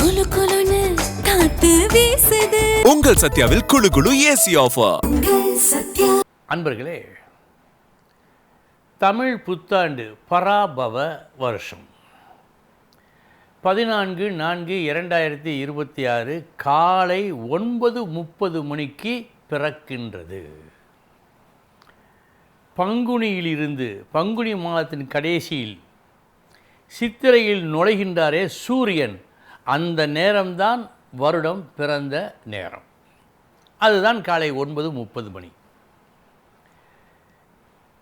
குளு குளுன்னு காத்து வீசுது. உங்கள் சத்யாவில் குளு குளு ஏசி ஆஃபர். அன்பர்களே, தமிழ் புத்தாண்டு பராபவ வருஷம் 14/4/2026 காலை 9:30 மணிக்கு பிறக்கின்றது. பங்குனியிலிருந்து பங்குனி மாதத்தின் கடைசியில் சித்திரையில் நுழைகின்றாரே சூரியன், அந்த நேரம்தான் வருடம் பிறந்த நேரம். அதுதான் காலை 9:30 மணி.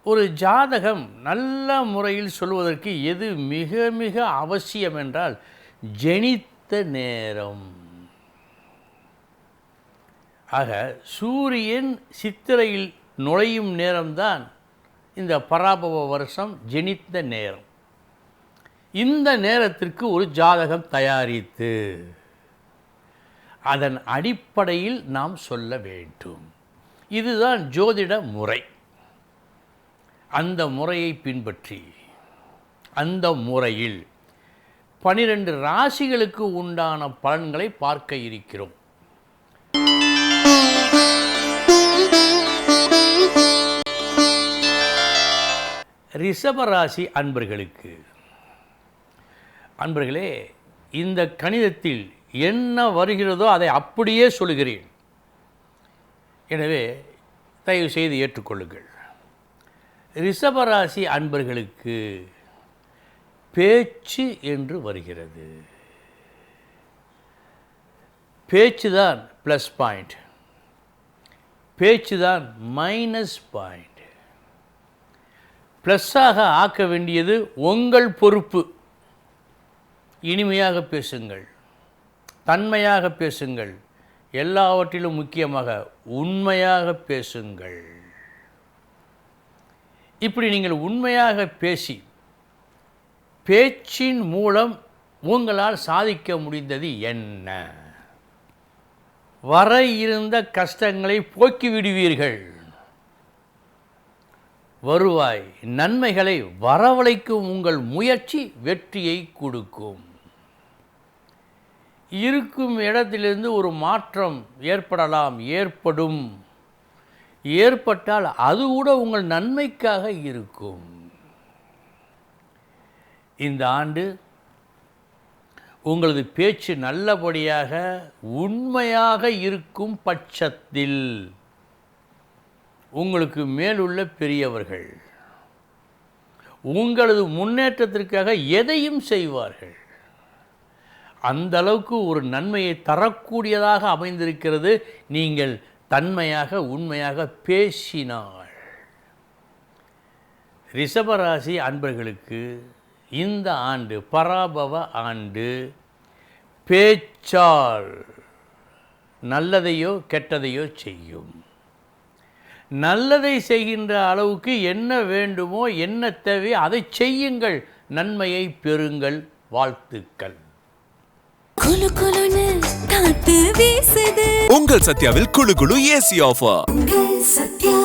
ஒரு ஜாதகம் நல்ல முறையில் சொல்வதற்கு எது மிக மிக அவசியம் என்றால் ஜெனித்த நேரம். ஆக சூரியன் சித்திரையில் நுழையும் நேரம்தான் இந்த பராபவ வருஷம் ஜெனித்த நேரம். இந்த நேரத்திற்கு ஒரு ஜாதகம் தயாரித்து அதன் அடிப்படையில் நாம் சொல்ல வேண்டும். இதுதான் ஜோதிட முறை. அந்த முறையை பின்பற்றி அந்த முறையில் 12 ராசிகளுக்கு உண்டான பலன்களை பார்க்க இருக்கிறோம். ரிஷபராசி அன்பர்களே, இந்த கணிதத்தில் என்ன வருகிறதோ அதை அப்படியே சொல்கிறேன். எனவே தயவு செய்து ஏற்றுக்கொள்ளுங்கள். ரிஷபராசி அன்பர்களுக்கு பேச்சு என்று வருகிறது. பேச்சு தான் ப்ளஸ் பாயிண்ட், பேச்சு தான் மைனஸ் பாயிண்ட். ப்ளஸ்ஸாக ஆக்க வேண்டியது உங்கள் பொறுப்பு. இனிமையாக பேசுங்கள், தன்மையாக பேசுங்கள், எல்லாவற்றிலும் முக்கியமாக உண்மையாக பேசுங்கள். இப்படி நீங்கள் உண்மையாக பேசி பேச்சின் மூலம் உங்களால் சாதிக்க முடிந்தது என்ன? வர இருந்த கஷ்டங்களை போக்கிவிடுவீர்கள். வருவாய் நன்மைகளை வரவழைக்கும் உங்கள் முயற்சி வெற்றியை கொடுக்கும். இருக்கும் இடத்திலிருந்து ஒரு மாற்றம் ஏற்படலாம், ஏற்பட்டால் அது கூட உங்கள் நன்மைக்காக இருக்கும். இந்த ஆண்டு உங்களது பேச்சு நல்லபடியாக உண்மையாக இருக்கும் பட்சத்தில் உங்களுக்கு மேலுள்ள பெரியவர்கள் உங்களது முன்னேற்றத்திற்காக எதையும் செய்வார்கள். அந்த அளவுக்கு ஒரு நன்மையை தரக்கூடியதாக அமைந்திருக்கிறது நீங்கள் தன்மையாக உண்மையாக பேசினாள். ரிஷபராசி அன்பர்களுக்கு இந்த ஆண்டு பராபவ ஆண்டு பேச்சால் நல்லதையோ கெட்டதையோ செய்யும். நல்லதை செய்கின்ற அளவுக்கு என்ன வேண்டுமோ, என்ன தேவையோ அதை செய்யுங்கள், நன்மையை பெறுங்கள். வாழ்த்துக்கள். குளு குளுன்னு காத்து வீசுது. உங்கள் சத்யாவில் குளு குளு ஏசி ஆஃபர். சத்யா.